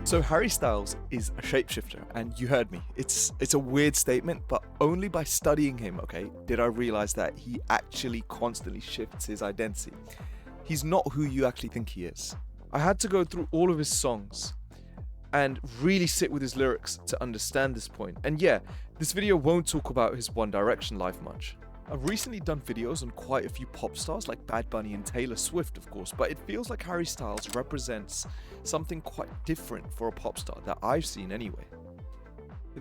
So Harry Styles is a shapeshifter, and you heard me. It's a weird statement, but only by studying him, okay, did I realize that he actually constantly shifts his identity. He's not who you actually think he is. I had to go through all of his songs and really sit with his lyrics to understand this point. And yeah, this video won't talk about his One Direction life much. I've recently done videos on quite a few pop stars like Bad Bunny and Taylor Swift, of course, but it feels like Harry Styles represents something quite different for a pop star that I've seen anyway.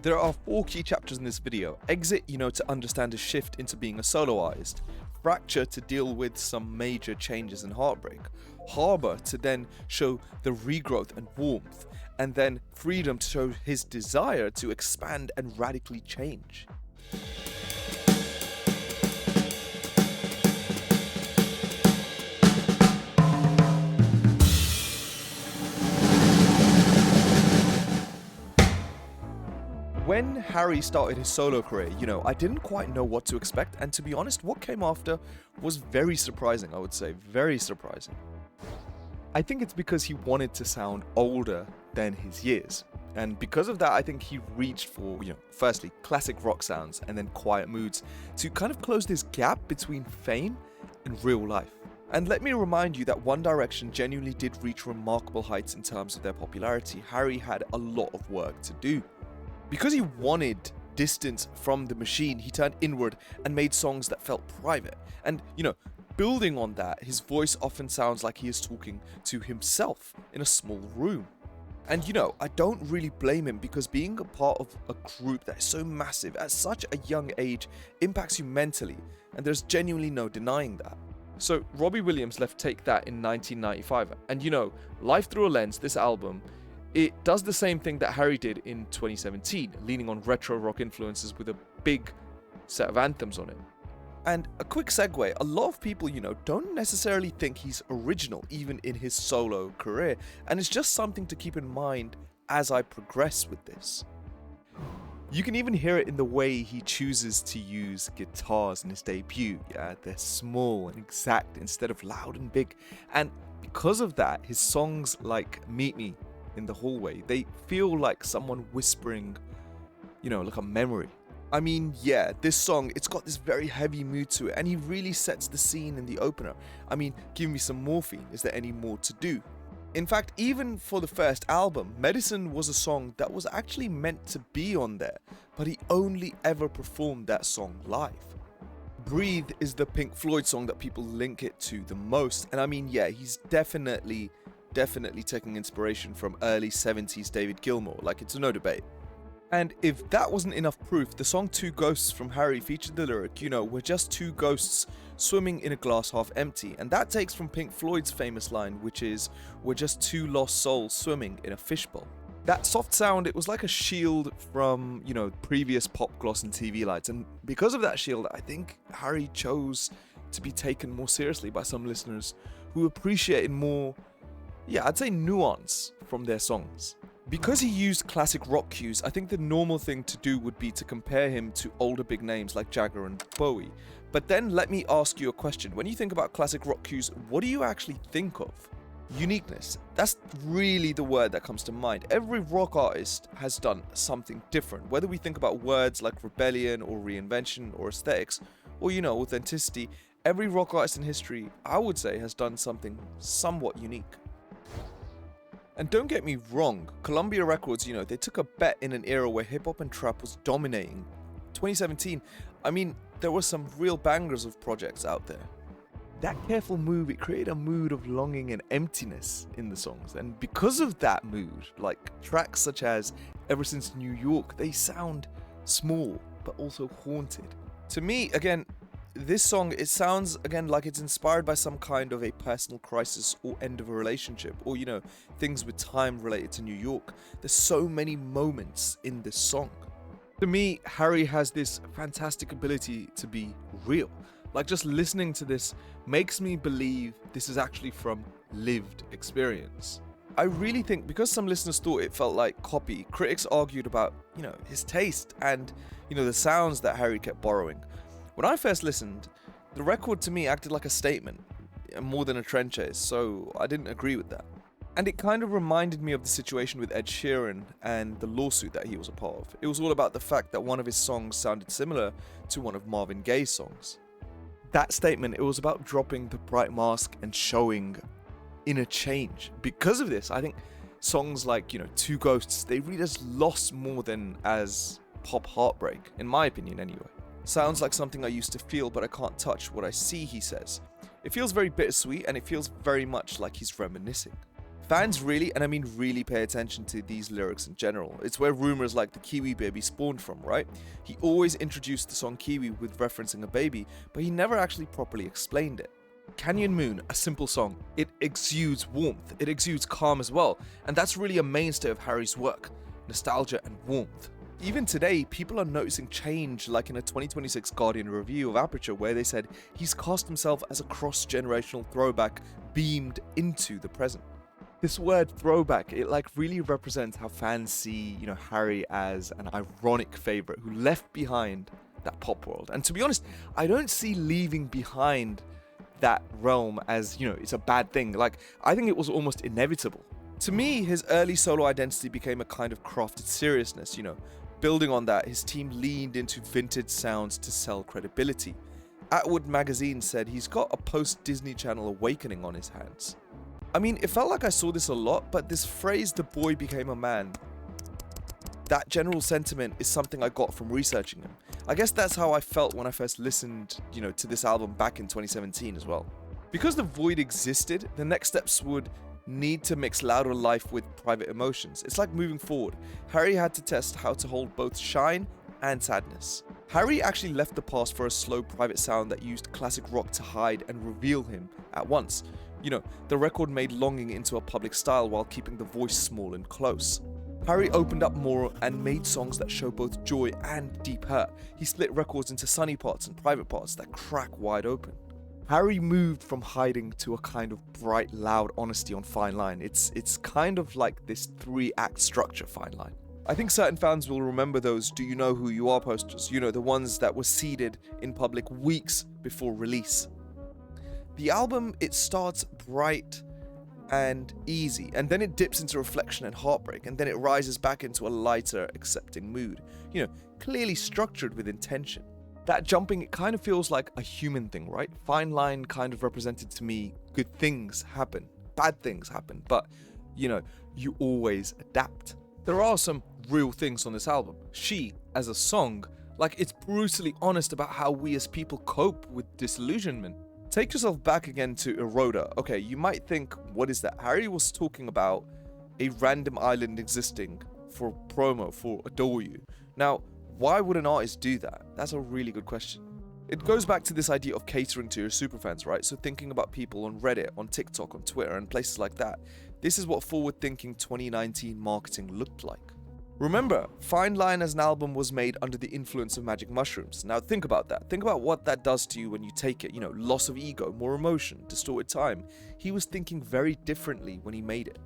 There are 4 key chapters in this video. Exit, to understand his shift into being a solo artist. Fracture, to deal with some major changes and heartbreak. Harbor, to then show the regrowth and warmth. And then Freedom, to show his desire to expand and radically change. When Harry started his solo career, I didn't quite know what to expect, and to be honest, what came after was very surprising, I would say, very surprising. I think it's because he wanted to sound older than his years, and because of that, I think he reached for, firstly, classic rock sounds and then quiet moods to kind of close this gap between fame and real life. And let me remind you that One Direction genuinely did reach remarkable heights in terms of their popularity. Harry had a lot of work to do. Because he wanted distance from the machine, he turned inward and made songs that felt private. And, building on that, his voice often sounds like he is talking to himself in a small room. And, I don't really blame him, because being a part of a group that is so massive at such a young age impacts you mentally, and there's genuinely no denying that. So Robbie Williams left Take That in 1995, and Life Through a Lens, this album, it does the same thing that Harry did in 2017, leaning on retro rock influences with a big set of anthems on it. And a quick segue, a lot of people, don't necessarily think he's original, even in his solo career, and it's just something to keep in mind as I progress with this. You can even hear it in the way he chooses to use guitars in his debut. Yeah, they're small and exact instead of loud and big, and because of that, his songs like Meet Me in the Hallway, they feel like someone whispering, like a memory. I mean, yeah, this song, it's got this very heavy mood to it, and he really sets the scene in the opener. I mean, give me some morphine, is there any more to do? In fact, even for the first album, Medicine was a song that was actually meant to be on there, but he only ever performed that song live. Breathe is the Pink Floyd song that people link it to the most, and I mean, yeah, he's definitely taking inspiration from early 70s David Gilmour, like it's no debate. And if that wasn't enough proof, the song Two Ghosts from Harry featured the lyric, we're just two ghosts swimming in a glass half empty, and that takes from Pink Floyd's famous line, which is, we're just two lost souls swimming in a fishbowl. That soft sound, it was like a shield from, previous pop gloss and TV lights, and because of that shield, I think Harry chose to be taken more seriously by some listeners who appreciated more, I'd say nuance from their songs. Because he used classic rock cues, I think the normal thing to do would be to compare him to older big names like Jagger and Bowie. But then let me ask you a question. When you think about classic rock cues, what do you actually think of? Uniqueness. That's really the word that comes to mind. Every rock artist has done something different. Whether we think about words like rebellion or reinvention or aesthetics, or authenticity, every rock artist in history, I would say, has done something somewhat unique. And don't get me wrong, Columbia Records, they took a bet in an era where hip-hop and trap was dominating. 2017, I mean, there were some real bangers of projects out there. That careful move, it created a mood of longing and emptiness in the songs. And because of that mood, like tracks such as Ever Since New York, they sound small, but also haunted. To me, again, this song, it sounds, again, like it's inspired by some kind of a personal crisis or end of a relationship, or, things with time related to New York. There's so many moments in this song. To me, Harry has this fantastic ability to be real. Like, just listening to this makes me believe this is actually from lived experience. I really think, because some listeners thought it felt like copy, critics argued about, his taste and, the sounds that Harry kept borrowing. When I first listened, the record to me acted like a statement, more than a trend chase, so I didn't agree with that. And it kind of reminded me of the situation with Ed Sheeran and the lawsuit that he was a part of. It was all about the fact that one of his songs sounded similar to one of Marvin Gaye's songs. That statement, it was about dropping the bright mask and showing inner change. Because of this, I think songs like, Two Ghosts, they read as loss more than as pop heartbreak, in my opinion anyway. Sounds like something I used to feel, but I can't touch what I see, he says. It feels very bittersweet, and it feels very much like he's reminiscing. Fans really, and I mean really, pay attention to these lyrics in general. It's where rumors like the Kiwi baby spawned from, right? He always introduced the song Kiwi with referencing a baby, but he never actually properly explained it. Canyon Moon, a simple song. It exudes warmth, it exudes calm as well, and that's really a mainstay of Harry's work, nostalgia and warmth. Even today, people are noticing change, like in a 2026 Guardian review of Aperture where they said he's cast himself as a cross-generational throwback beamed into the present. This word throwback, it really represents how fans see, Harry as an ironic favorite who left behind that pop world. And to be honest, I don't see leaving behind that realm as, it's a bad thing. I think it was almost inevitable. To me, his early solo identity became a kind of crafted seriousness, Building on that, his team leaned into vintage sounds to sell credibility. Atwood magazine said he's got a post-Disney Channel awakening on his hands. I mean, it felt like I saw this a lot, but this phrase, the boy became a man, that general sentiment is something I got from researching him. I guess that's how I felt when I first listened, to this album back in 2017 as well. Because the void existed, the next steps would need to mix louder life with private emotions. It's like moving forward. Harry had to test how to hold both shine and sadness. Harry actually left the past for a slow private sound that used classic rock to hide and reveal him at once. The record made longing into a public style while keeping the voice small and close. Harry opened up more and made songs that show both joy and deep hurt. He split records into sunny parts and private parts that crack wide open. Harry moved from hiding to a kind of bright, loud honesty on Fine Line. It's kind of like this 3-act structure, Fine Line. I think certain fans will remember those Do You Know Who You Are posters, the ones that were seeded in public weeks before release. The album, it starts bright and easy, and then it dips into reflection and heartbreak, and then it rises back into a lighter, accepting mood. Clearly structured with intention. That jumping, it kind of feels like a human thing, right? Fine Line kind of represented to me good things happen, bad things happen, but, you always adapt. There are some real things on this album. She, as a song, it's brutally honest about how we as people cope with disillusionment. Take yourself back again to Eroda. Okay, you might think, what is that? Harry was talking about a random island existing for promo for Adore You. Now, why would an artist do that? That's a really good question. It goes back to this idea of catering to your superfans, right? So thinking about people on Reddit, on TikTok, on Twitter, and places like that. This is what forward-thinking 2019 marketing looked like. Remember, Fine Line as an album was made under the influence of magic mushrooms. Now think about that. Think about what that does to you when you take it. Loss of ego, more emotion, distorted time. He was thinking very differently when he made it.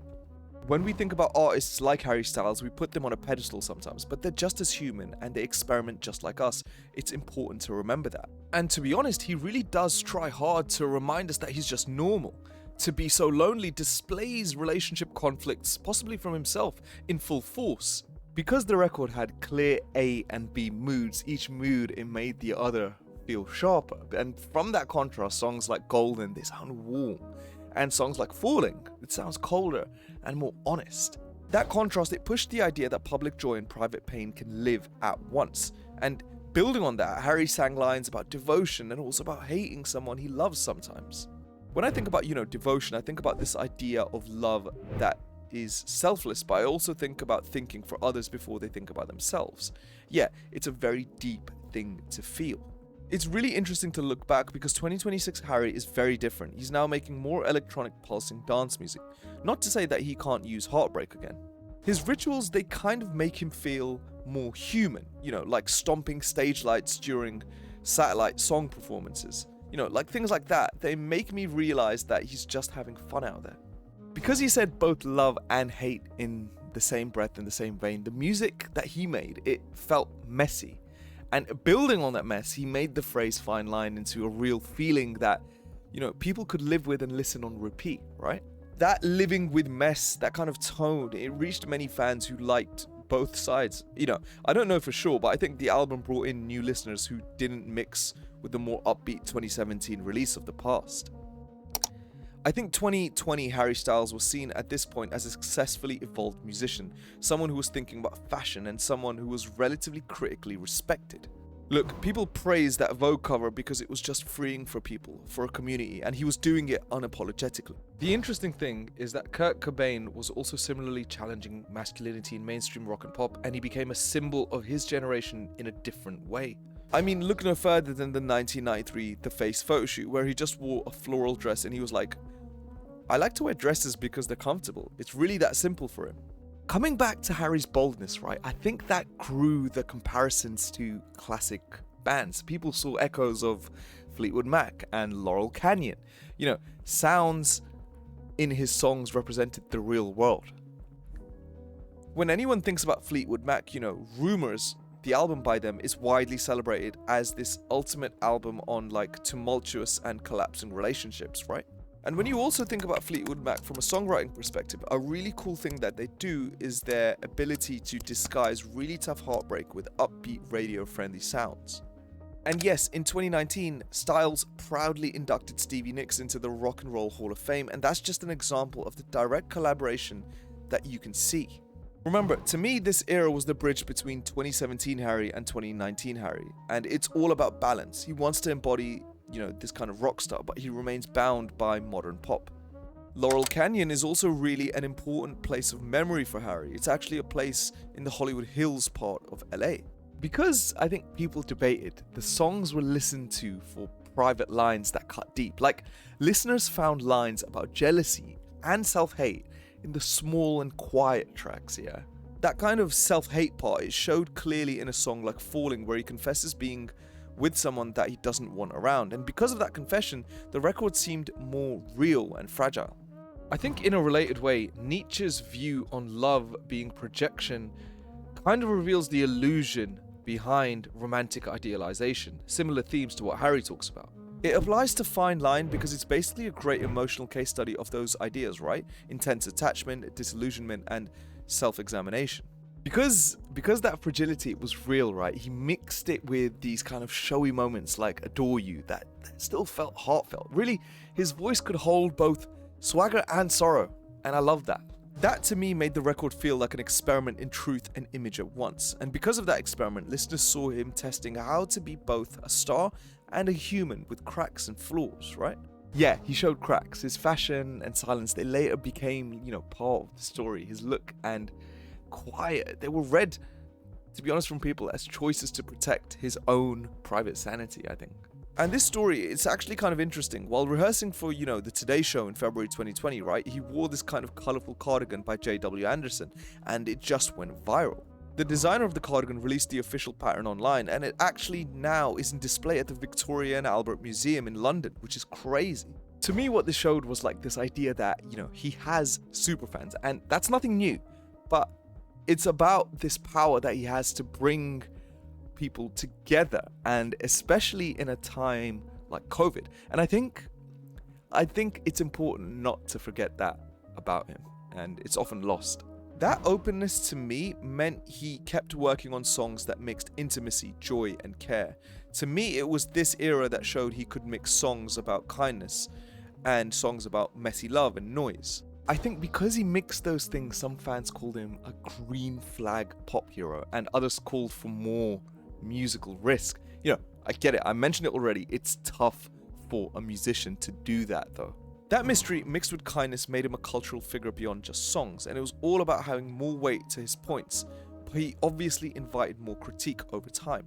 When we think about artists like Harry Styles, we put them on a pedestal sometimes, but they're just as human and they experiment just like us. It's important to remember that. And to be honest, he really does try hard to remind us that he's just normal. To be so lonely displays relationship conflicts, possibly from himself, in full force. Because the record had clear A and B moods, each mood it made the other feel sharper. And from that contrast, songs like Golden, they sound warm. And songs like Falling, it sounds colder and more honest. That contrast, it pushed the idea that public joy and private pain can live at once. And building on that, Harry sang lines about devotion and also about hating someone he loves sometimes. When I think about, devotion, I think about this idea of love that is selfless, but I also think about thinking for others before they think about themselves. Yeah, it's a very deep thing to feel. It's really interesting to look back because 2026 Harry is very different. He's now making more electronic pulsing dance music. Not to say that he can't use heartbreak again. His rituals, they kind of make him feel more human, like stomping stage lights during satellite song performances. Things like that. They make me realize that he's just having fun out there. Because he said both love and hate in the same breath, in the same vein, the music that he made, it felt messy. And building on that mess, he made the phrase Fine Line into a real feeling that, people could live with and listen on repeat, right? That living with mess, that kind of tone, it reached many fans who liked both sides. I don't know for sure, but I think the album brought in new listeners who didn't mix with the more upbeat 2017 release of the past. I think 2020 Harry Styles was seen at this point as a successfully evolved musician, someone who was thinking about fashion and someone who was relatively critically respected. Look, people praised that Vogue cover because it was just freeing for people, for a community, and he was doing it unapologetically. The interesting thing is that Kurt Cobain was also similarly challenging masculinity in mainstream rock and pop, and he became a symbol of his generation in a different way. I mean, look no further than the 1993 The Face photo shoot, where he just wore a floral dress and he was like, I like to wear dresses because they're comfortable. It's really that simple for him. Coming back to Harry's boldness, right, I think that grew the comparisons to classic bands. People saw echoes of Fleetwood Mac and Laurel Canyon. Sounds in his songs represented the real world. When anyone thinks about Fleetwood Mac, Rumours, the album by them, is widely celebrated as this ultimate album on tumultuous and collapsing relationships, right? And when you also think about Fleetwood Mac from a songwriting perspective, a really cool thing that they do is their ability to disguise really tough heartbreak with upbeat radio-friendly sounds. And yes, in 2019, Styles proudly inducted Stevie Nicks into the Rock and Roll Hall of Fame, and that's just an example of the direct collaboration that you can see. Remember, to me, this era was the bridge between 2017 Harry and 2019 Harry, and it's all about balance. He wants to embody this kind of rock star, but he remains bound by modern pop. Laurel Canyon is also really an important place of memory for Harry. It's actually a place in the Hollywood Hills part of LA. Because I think people debated, the songs were listened to for private lines that cut deep. Listeners found lines about jealousy and self-hate in the small and quiet tracks, yeah? That kind of self-hate part is showed clearly in a song like Falling, where he confesses being with someone that he doesn't want around, and because of that confession, the record seemed more real and fragile. I think in a related way, Nietzsche's view on love being projection kind of reveals the illusion behind romantic idealization, similar themes to what Harry talks about. It applies to Fine Line because it's basically a great emotional case study of those ideas, right? Intense attachment, disillusionment, and self-examination. Because that fragility was real, right, he mixed it with these kind of showy moments like Adore You that still felt heartfelt. Really, his voice could hold both swagger and sorrow, and I love that. That to me made the record feel like an experiment in truth and image at once, and because of that experiment, listeners saw him testing how to be both a star and a human with cracks and flaws, right? Yeah, he showed cracks. His fashion and silence, they later became, part of the story. His look and quiet, they were read, to be honest, from people as choices to protect his own private sanity, I think. And this story, it's actually kind of interesting. While rehearsing for, the Today Show in February 2020, right, he wore this kind of colorful cardigan by J.W. Anderson, and it just went viral. The designer of the cardigan released the official pattern online, and it actually now is in display at the Victoria and Albert Museum in London, which is crazy. To me, what this showed was this idea that, he has superfans, and that's nothing new, but it's about this power that he has to bring people together, and especially in a time like COVID. And I think it's important not to forget that about him, and it's often lost. That openness to me meant he kept working on songs that mixed intimacy, joy, and care. To me, it was this era that showed he could mix songs about kindness and songs about messy love and noise. I think because he mixed those things, some fans called him a green flag pop hero, and others called for more musical risk. I get it, I mentioned it already, it's tough for a musician to do that though. That mystery mixed with kindness made him a cultural figure beyond just songs, and it was all about having more weight to his points, but he obviously invited more critique over time.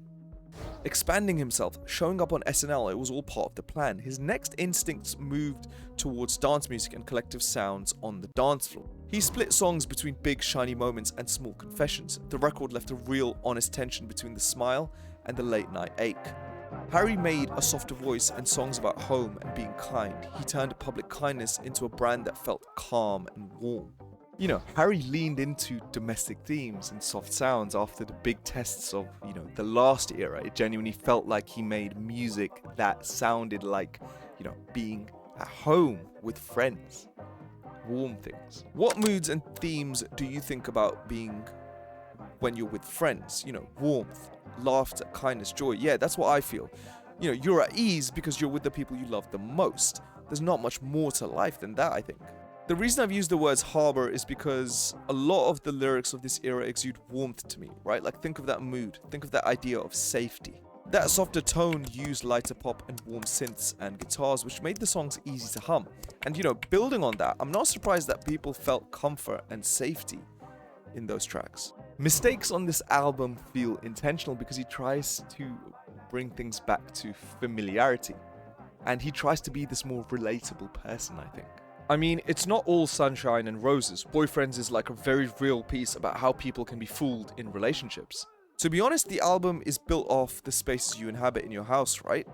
Expanding himself, showing up on SNL, it was all part of the plan. His next instincts moved towards dance music and collective sounds on the dance floor. He split songs between big, shiny moments and small confessions. The record left a real, honest tension between the smile and the late-night ache. Harry made a softer voice and songs about home and being kind. He turned public kindness into a brand that felt calm and warm. Harry leaned into domestic themes and soft sounds after the big tests of, the last era. It genuinely felt like he made music that sounded like, being at home with friends. warm things. What moods and themes do you think about being when you're with friends? You know, warmth, laughter, kindness, joy. Yeah, that's what I feel. You know, you're at ease because you're with the people you love the most. There's not much more to life than that, I think. The reason I've used the words harbor is because a lot of the lyrics of this era exude warmth to me, right? Like, think of that mood, think of that idea of safety. That softer tone used lighter pop and warm synths and guitars, which made the songs easy to hum. And, you know, building on that, I'm not surprised that people felt comfort and safety in those tracks. Mistakes on this album feel intentional because he tries to bring things back to familiarity. And he tries to be this more relatable person, I think. I mean, it's not all sunshine and roses. Boyfriends is like a very real piece about how people can be fooled in relationships. To be honest, the album is built off the spaces you inhabit in your house, right?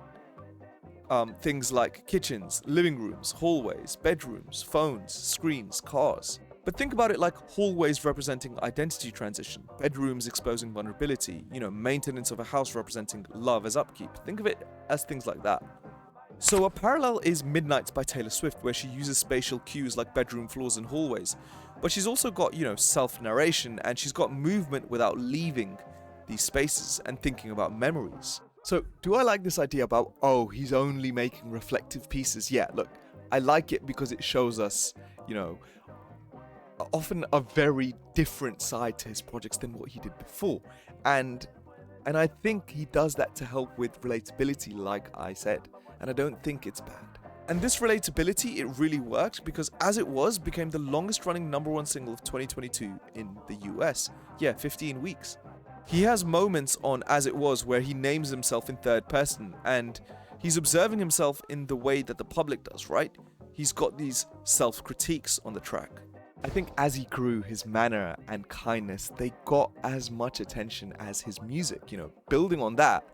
Things like kitchens, living rooms, hallways, bedrooms, phones, screens, cars. But think about it like hallways representing identity transition, bedrooms exposing vulnerability, you know, maintenance of a house representing love as upkeep. Think of it as things like that. So a parallel is Midnights by Taylor Swift, where she uses spatial cues like bedroom floors and hallways. But she's also got, you know, self-narration, and she's got movement without leaving these spaces and thinking about memories. So do I like this idea about, oh, he's only making reflective pieces? Yeah, look, I like it because it shows us, you know, often a very different side to his projects than what he did before. And I think he does that to help with relatability, like I said. And I don't think it's bad. And this relatability, it really worked because As It Was became the longest running #1 single of 2022 in the US. Yeah, 15 weeks. He has moments on As It Was where he names himself in third person and he's observing himself in the way that the public does, right? He's got these self-critiques on the track. I think as he grew, his manner and kindness, they got as much attention as his music, you know. Building on that,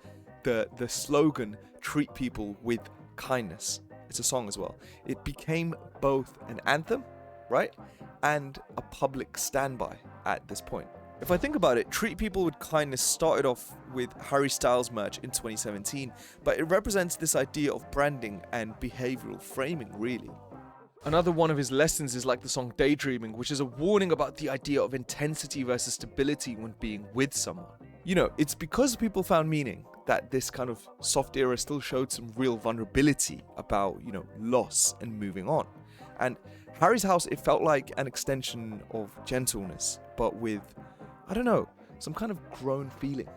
the slogan, treat people with kindness, it's a song as well. It became both an anthem, right? And a public standby at this point. If I think about it, treat people with kindness started off with Harry Styles merch in 2017, but it represents this idea of branding and behavioral framing, really. Another one of his lessons is like the song Daydreaming, which is a warning about the idea of intensity versus stability when being with someone. You know, it's because people found meaning that this kind of soft era still showed some real vulnerability about, you know, loss and moving on. And Harry's House, it felt like an extension of gentleness, but with, I don't know, some kind of grown feeling.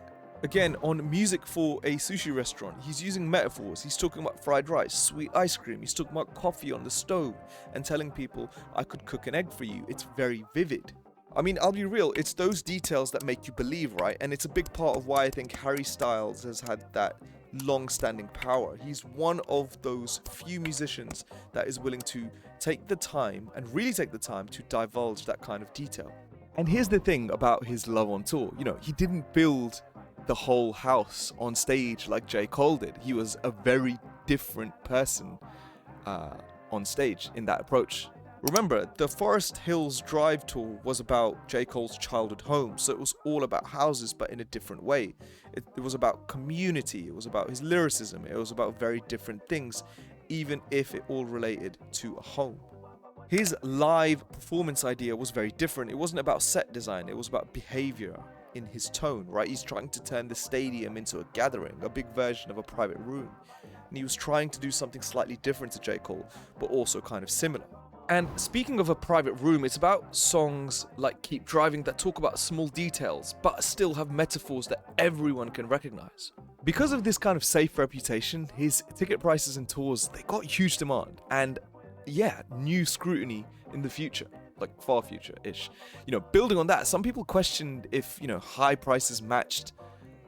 Again, on Music for a Sushi Restaurant, he's using metaphors. He's talking about fried rice, sweet ice cream. He's talking about coffee on the stove and telling people, I could cook an egg for you. It's very vivid. I mean, I'll be real, it's those details that make you believe, right? And it's a big part of why I think Harry Styles has had that long-standing power. He's one of those few musicians that is willing to take the time, and really take the time, to divulge that kind of detail. And here's the thing about his Love on Tour. You know, he didn't build the whole house on stage like J. Cole did. He was a very different person on stage in that approach. Remember, the Forest Hills Drive tour was about J. Cole's childhood home, so it was all about houses, but in a different way. It was about community, it was about his lyricism, it was about very different things, even if it all related to a home. His live performance idea was very different. It wasn't about set design, it was about behavior in his tone, right? He's trying to turn the stadium into a gathering, a big version of a private room. And he was trying to do something slightly different to J. Cole, but also kind of similar. And speaking of a private room, it's about songs like Keep Driving that talk about small details, but still have metaphors that everyone can recognize. Because of this kind of safe reputation, his ticket prices and tours, they got huge demand. And yeah, new scrutiny in the future, like far future-ish. You know, building on that, some people questioned if, you know, high prices matched,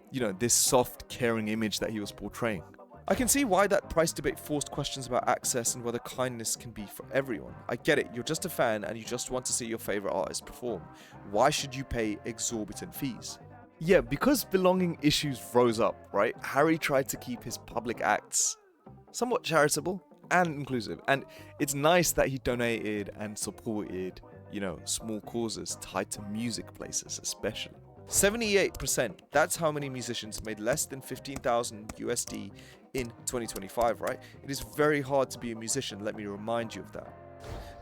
you know, this soft, caring image that he was portraying. I can see why that price debate forced questions about access and whether kindness can be for everyone. I get it, you're just a fan and you just want to see your favorite artist perform. Why should you pay exorbitant fees? Yeah, because belonging issues rose up, right? Harry tried to keep his public acts somewhat charitable and inclusive, and it's nice that he donated and supported, you know, small causes tied to music places especially. 78%, that's how many musicians made less than 15,000 USD in 2025, right? It is very hard to be a musician, let me remind you of that.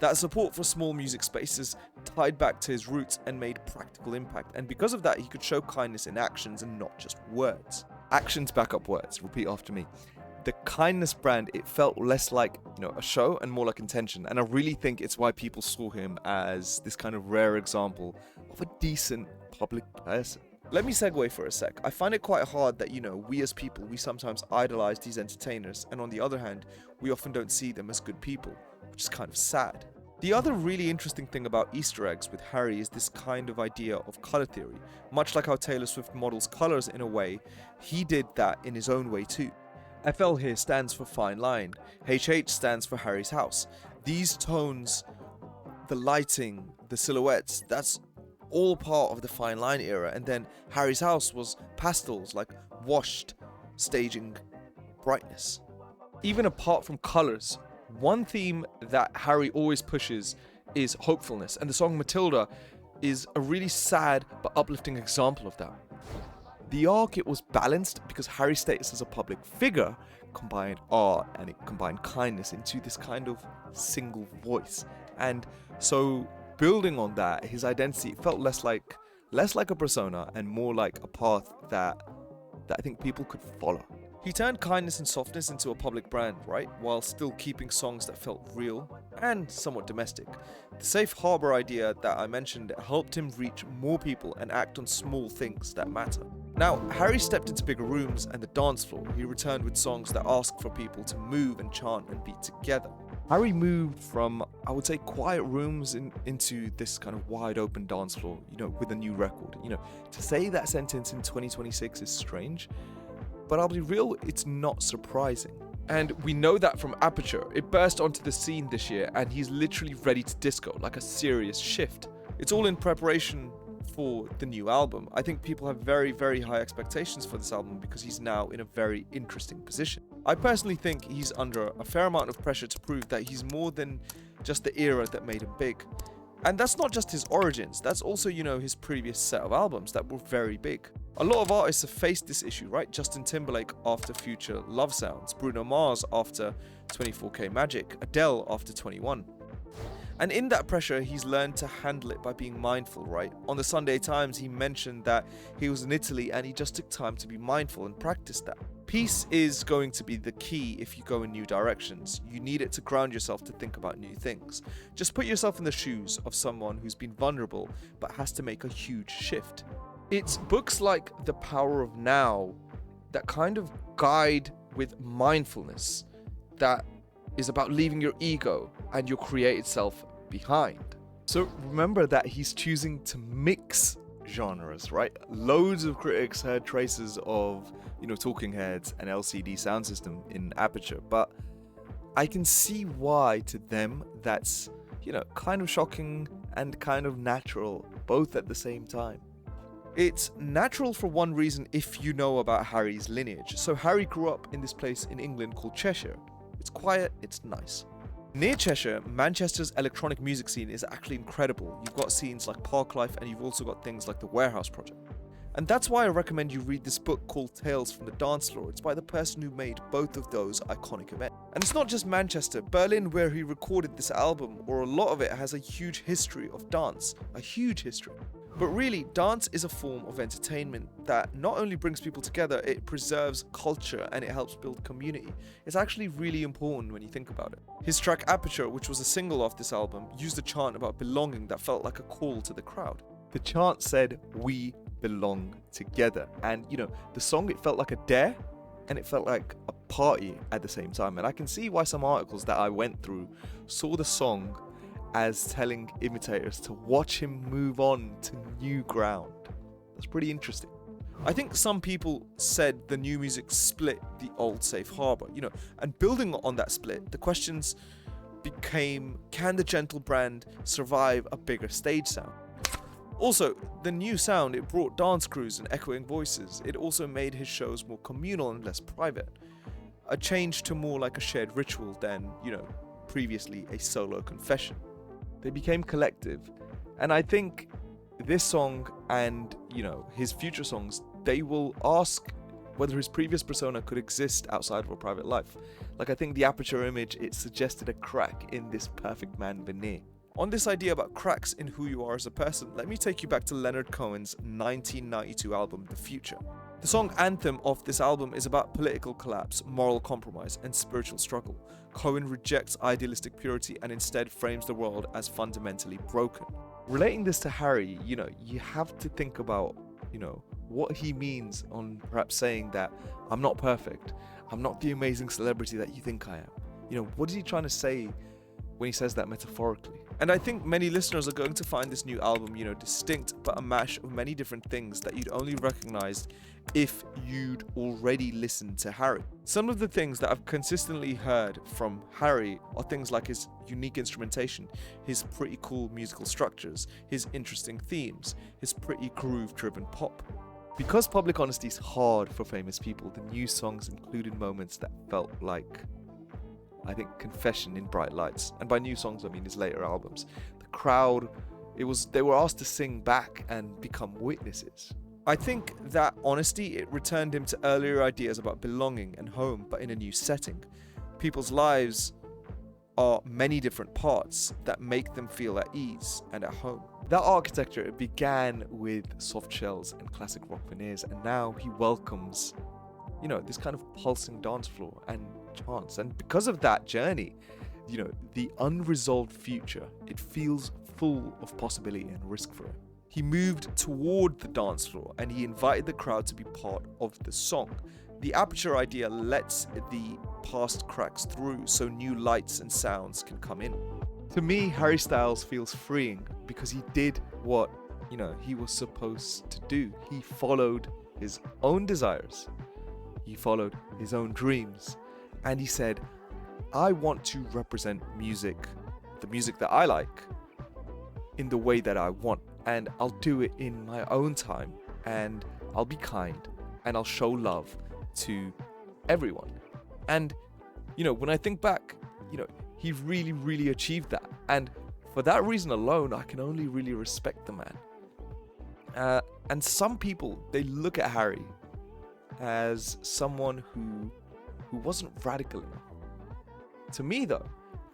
That support for small music spaces tied back to his roots and made practical impact, and because of that he could show kindness in actions and not just words. Actions back up words, repeat after me. The kindness brand, it felt less like, a show and more like intention, and I really think it's why people saw him as this kind of rare example of a decent public person. Let me segue for a sec. I find it quite hard that, we as people, we sometimes idolize these entertainers, and on the other hand, we often don't see them as good people, which is kind of sad. The other really interesting thing about Easter eggs with Harry is this kind of idea of color theory. Much like how Taylor Swift models colors in a way, he did that in his own way too. FL here stands for fine line. HH stands for Harry's house. These tones, the lighting, the silhouettes, that's all part of the fine line era. And then Harry's house was pastels, like washed, staging brightness. Even apart from colors, one theme that Harry always pushes is hopefulness, and the song Matilda is a really sad but uplifting example of that. The arc, it was balanced because Harry's status as a public figure combined art and it combined kindness into this kind of single voice. And so building on that, his identity felt less like a persona and more like a path that I think people could follow. He turned kindness and softness into a public brand, right? While still keeping songs that felt real and somewhat domestic. The safe harbor idea that I mentioned helped him reach more people and act on small things that matter. Now, Harry stepped into bigger rooms and the dance floor. He returned with songs that asked for people to move and chant and be together. Harry moved from, I would say, quiet rooms into this kind of wide open dance floor, with a new record. To say that sentence in 2026 is strange, but I'll be real, it's not surprising. And we know that from Aperture. It burst onto the scene this year and he's literally ready to disco, like a serious shift. It's all in preparation for the new album. I think people have very, very high expectations for this album because he's now in a very interesting position. I personally think he's under a fair amount of pressure to prove that he's more than just the era that made him big. And that's not just his origins, that's also, his previous set of albums that were very big. A lot of artists have faced this issue, right? Justin Timberlake after Future Love Sounds, Bruno Mars after 24K Magic, Adele after 21. And in that pressure, he's learned to handle it by being mindful, right? On the Sunday Times, he mentioned that he was in Italy and he just took time to be mindful and practice that. Peace is going to be the key if you go in new directions. You need it to ground yourself to think about new things. Just put yourself in the shoes of someone who's been vulnerable but has to make a huge shift. It's books like The Power of Now that kind of guide with mindfulness, that is about leaving your ego and your created self behind. So remember that he's choosing to mix genres, right? Loads of critics heard traces of, Talking Heads and LCD Sound System in Aperture, but I can see why to them that's, kind of shocking and kind of natural, both at the same time. It's natural for one reason if you know about Harry's lineage. So Harry grew up in this place in England called Cheshire. It's quiet, it's nice. Near Cheshire, Manchester's electronic music scene is actually incredible. You've got scenes like Parklife and you've also got things like the Warehouse Project. And that's why I recommend you read this book called Tales from the Dance Floor. It's by the person who made both of those iconic events. And it's not just Manchester. Berlin, where he recorded this album, or a lot of it, has a huge history of dance. A huge history. But really, dance is a form of entertainment that not only brings people together, it preserves culture and it helps build community. It's actually really important when you think about it. His track Aperture, which was a single off this album, used a chant about belonging that felt like a call to the crowd. The chant said, "We belong together." And, the song, it felt like a dare and it felt like a party at the same time. And I can see why some articles that I went through saw the song as telling imitators to watch him move on to new ground. That's pretty interesting. I think some people said the new music split the old safe harbor, and building on that split, the questions became, can the gentle brand survive a bigger stage sound? Also, the new sound, it brought dance crews and echoing voices. It also made his shows more communal and less private. A change to more like a shared ritual than, previously a solo confession. They became collective, and I think this song and, his future songs, they will ask whether his previous persona could exist outside of a private life. Like, I think the Aperture image, it suggested a crack in this perfect man veneer. On this idea about cracks in who you are as a person, let me take you back to Leonard Cohen's 1992 album, The Future. The song anthem of this album is about political collapse, moral compromise, and spiritual struggle. Cohen rejects idealistic purity and instead frames the world as fundamentally broken. Relating this to Harry, you have to think about, what he means on perhaps saying that I'm not perfect, I'm not the amazing celebrity that you think I am. What is he trying to say when he says that metaphorically? And I think many listeners are going to find this new album, distinct, but a mash of many different things that you'd only recognize if you'd already listened to Harry. Some of the things that I've consistently heard from Harry are things like his unique instrumentation, his pretty cool musical structures, his interesting themes, his pretty groove-driven pop. Because Public Honesty is hard for famous people, the new songs included moments that felt like, I think, confession in bright lights. And by new songs, I mean his later albums. The crowd, they were asked to sing back and become witnesses. I think that honesty, it returned him to earlier ideas about belonging and home, but in a new setting. People's lives are many different parts that make them feel at ease and at home. That architecture, it began with soft shells and classic rock veneers, and now he welcomes, this kind of pulsing dance floor and chance. And because of that journey, the unresolved future, it feels full of possibility and risk for him. He moved toward the dance floor and he invited the crowd to be part of the song. The Aperture idea lets the past cracks through so new lights and sounds can come in. To me, Harry Styles feels freeing because he did what, he was supposed to do. He followed his own desires. He followed his own dreams. And he said, I want to represent music, the music that I like, in the way that I want. And I'll do it in my own time. And I'll be kind. And I'll show love to everyone. And, when I think back, he really, really achieved that. And for that reason alone, I can only really respect the man. And some people, they look at Harry as someone who wasn't radical enough. To me, though,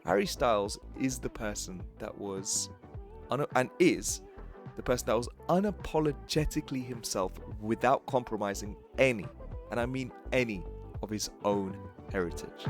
Harry Styles is the person that was, is the person that was unapologetically himself without compromising any, and I mean any, of his own heritage.